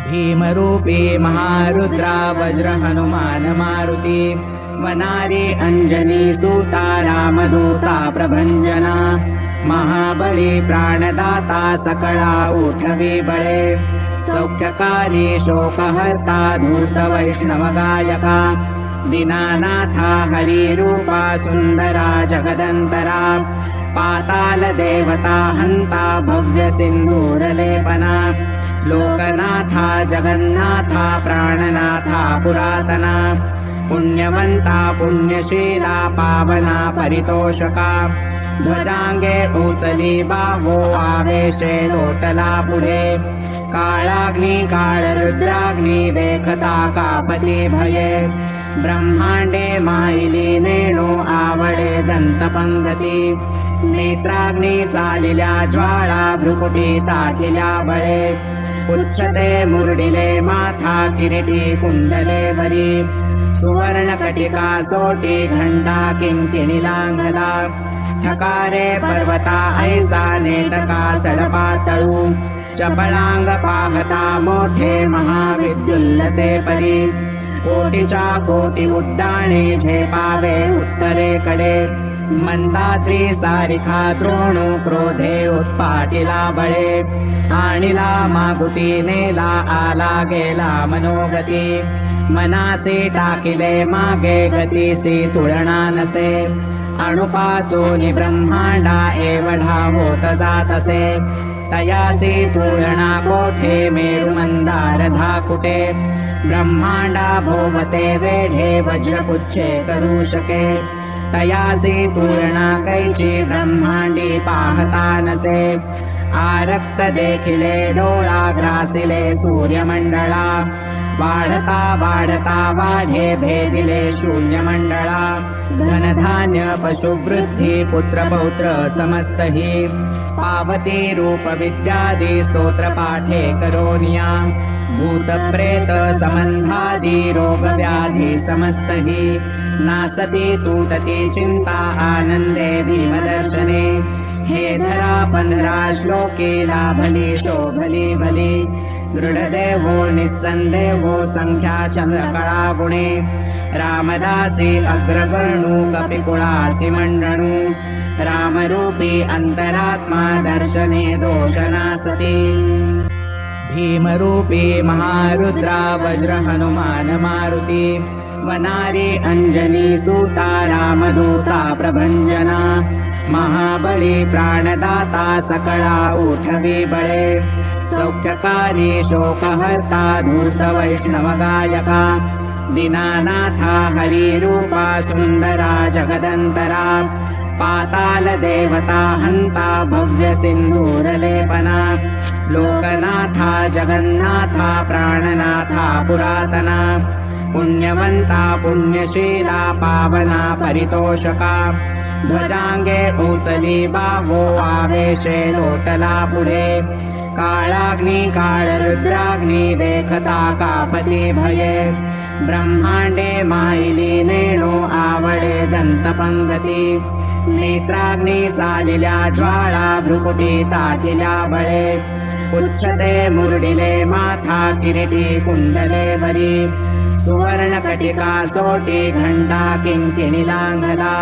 भीमरूपी महारुद्रा वज्र हनुमान मारुती वनारी अंजनी सूता रामदूता प्रभंजना महाबली प्राणदाता सकळा उठवी बळे सौख्यकारी शोकहर्ता धूत वैष्णव गायका दीनानाथा हरिरूपा सुंदरा जगदंतरा पाताल देवता हंता भव्य सिंधूरलेपना लोकनाथा जगन्नाथा प्राणनाथा पुरातना पुण्यवंता पुण्यशीला पावना परितोषका ध्वजांगे उचली बाहो आवेशे लोटला पुढे काळाग्नी काळरुद्राग्नी देखता कापती भये ब्रह्मांडे माईली नेणो आवडे दंतपंगती नेत्राग्नी चालिल्या ज्वाळा भ्रुकुटी ताटिल्या बळे उच्चते मुरडिले माथा किरीटी कुंडले वरी सुवर्ण कटिका सोटी घंटा किंकिणी लांघला ठकारे पर्वता ऐसा नेटका सडपातळू चपळांग पाहता मोठे महाविद्युल्लते परी कोटीच्या कोटी उड्डाणे झेपावे उत्तरेकडे मंदाद्री सारिखा द्रोणू क्रोधे उत्पाटिला बळे आणिला मागुती नेला आला गेला मनोगती मनासी टाकिले मागे गतीसी तुळणा नसे अणुपासून ब्रह्मांडा एवढा होत जातसे तयासी तुळणा कोठे मेरु मंदार धाकुटे ब्रह्मांडा भोवते वेढे वज्रपुच्छे करू शके तयासी तुळणा कैची ब्रह्मांडी पाहता नसे आरक्त देखिले डोळा ग्रासिले सूर्यमंडळा वाढता वाढता वाढे भेदिले शून्यमंडळा धनधान्य पशुवृद्धी पुत्र पौत्र समस्तही पावती रूप विद्यादी स्तोत्र पाठे करोनिया भूत प्रेत संबंधादी रोग व्याधी समस्तही नासती तुटती चिंता आनंदे भीमदर्शने हे धरा 15 श्लोके लाभली शोभली भली दृढदेवो निस्संदेहो संख्या चंद्रकळा गुणे रामदासी अग्रगणू कपिकुळासी मंडणू रामरूपी अंतरात्मा दर्शने दोषनासती भीमरूपी महारुद्रा वज्र हनुमान मारुती वनारी अंजनी सूता रामदूता प्रभंजना महाबली प्राणदाता सकळा उठवी बळे सौख्यकारी शोकहर्ता धूत वैष्णव गायका दीनानाथा हरिरूपा सुंदरा जगदंतरा पाताल देवता हंता भव्य सिंधूरलेपना लोकनाथा जगन्नाथा प्राणनाथा पुरातना पुण्यवंता पुण्यशीला पावना परितोषका ध्वजांगे उचली बाहो आवेशे लोटला पुढे काळाग्नी काळरुद्राग्नी देखता कापती भये ब्रह्मांडे माईली नेणो आवडे दंतपंगती नेत्राग्नी चालिल्या ज्वाळा भ्रुकुटी ताटिल्या बळे उच्चते मुरडिले माथा किरीटी कुंडले वरी सुवर्ण कटिका सोटी घंटा किंकिणी लांघला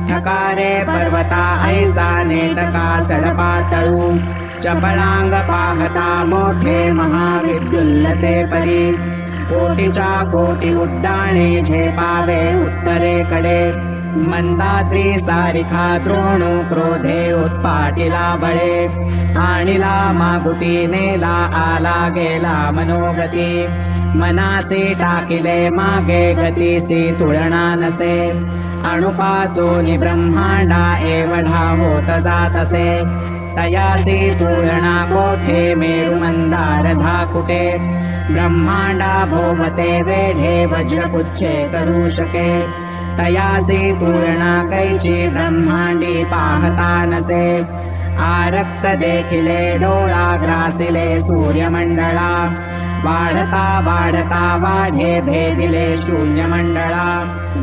ठकारे पर्वता ऐसा नेटका सडपातळू चपळांग पाहता मोठे महाविद्युल्लते परी कोटीच्या कोटी उड्डाणे झेपावे उत्तरेकडे मंदाद्री सारिखा द्रोणू क्रोधे उत्पाटिला बळे आणिला मागुती नेला आला गेला मनोगती मनासी टाकिले मागे गतीसी तुळणा नसे अणुपासून ब्रह्मांडा एवढा होत जातसे तयासी तुळणा कोठे मेरु मंदार धाकुटे ब्रह्मांडा भोवते वेढे वज्रपुच्छे करू शके तयासी तुळणा कैची ब्रह्मांडी पाहता नसे आरक्त देखिले डोळा ग्रासिले सूर्यमंडळा वाढता वाढता वाढे भेदिले शून्यमंडळा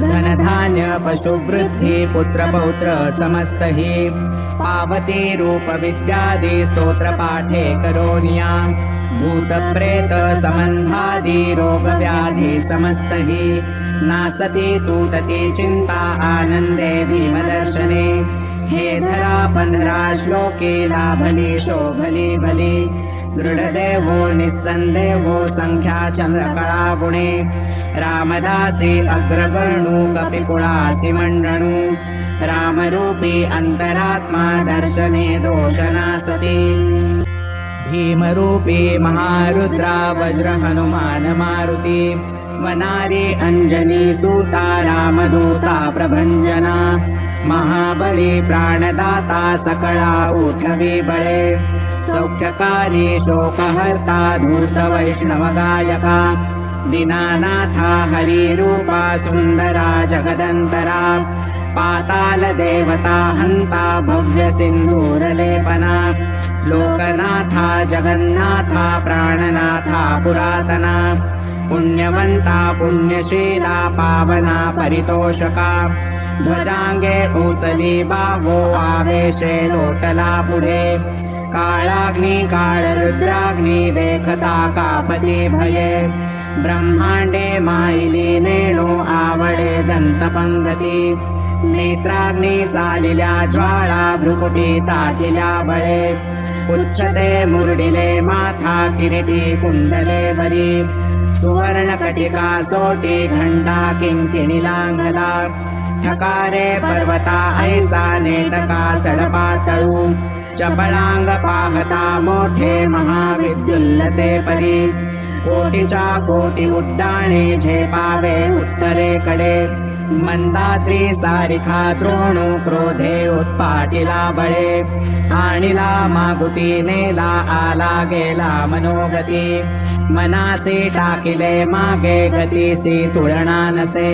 धनधान्य पशुवृद्धी पुत्र पौत्र समस्तही पावती रूप विद्यादी स्तोत्र पाठे करोनिया भूतप्रेत संबंधादि रोग व्याधि समस्त हि नासति तूटति चिंता आनंदे भीमदर्शने हे धरा पंधरा श्लोके लाभली शोभली भली दृढदेवो निस्संदेहो संख्या चंद्रकळा गुणे रामदासी अग्रवर्णु कपिकुळासी मंडणु रामरूपी अंतरात्मा दर्शने दोषनासति भीमरूपी महारुद्रा वज्र हनुमान मारुती वनारी अंजनी सूता रामदूता प्रभंजना महाबली प्राणदाता सकळा उठवी बळे सौख्यकारी शोकहर्ता धूत वैष्णव गायका दीनानाथा हरिरूपा सुंदरा जगदंतरा पाताल देवता हंता भव्य सिंधूरलेपना लोकनाथा जगन्नाथा प्राणनाथा पुरातना पुण्यवंता पुण्यशीला पावना परितोषका ध्वजांगे उचली बावो आवेशे लोटला पुढे काळाग्नी काळरुद्राग्नी देखता कापती भये ब्रह्मांडे माईली नेणो आवडे दंतपंगती नेत्राग्नी चालिल्या ज्वाळा भ्रुकुटी तातिल्या बळे उच्चते मुरडिले माथा किरीटी कुंडले वरी सुवर्ण कटिका सोटी घंटा किंकिणी लांगला ठकारे पर्वता ऐसा नेटका सडपातळू चपळांग पाहता मोठे महाविद्युल्लते परी कोटीच्या कोटी उड्डाणे झेपावे उत्तरेकडे मंदात्री सारिखा द्रोणू क्रोधे उत्पाटिला बळे आणिला मागुती नेला आला गेला मनोगती मनासी टाकिले मागे गतीसी तुलना नसे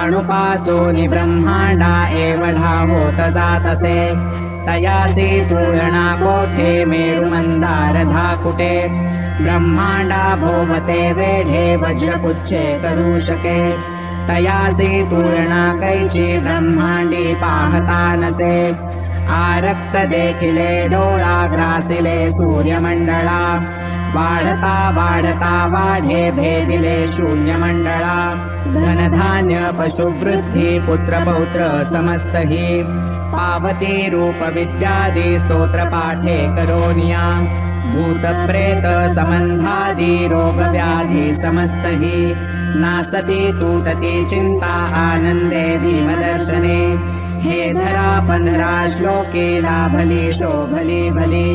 अणुपासूनि ब्रह्मांडा एवढा होत जातसे तयासी तुलना कोठे मेरु मंदार धाकुटे ब्रह्मांडा भोवते वेढे वज्रपुच्छे करू शके तयासी तुलना कैची ब्रह्मांडी पाहता नसे आरक्त देखिले डोळा ग्रासिले सूर्यमंडळा वाढता वाढता वाढे भेदिले शून्यमंडळा धनधान्य पशुवृद्धी पुत्र पौत्र समस्त हि पावती रूप विद्यादी स्तोत्र पाठे करोनिया भूत प्रेत संबंधादि रोग व्याधि समस्त हि नासति तूटति चिंता आनंदे भीमदर्शने हे धरा पंधरा श्लोके लाभली शोभली भली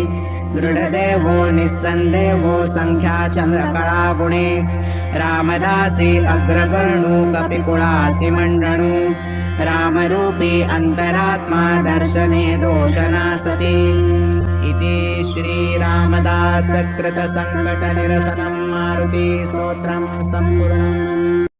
दृढदेवो निस्संदेहो संख्या चंद्रकळा गुणे रामदासी अग्रवर्णु कपिकुळासी मंडणु रामरूपी अंतरात्मा दर्शने दोषनासति इति श्री रामदास कृत संकट निरसनं मारुति स्तोत्रं संपूर्णम्।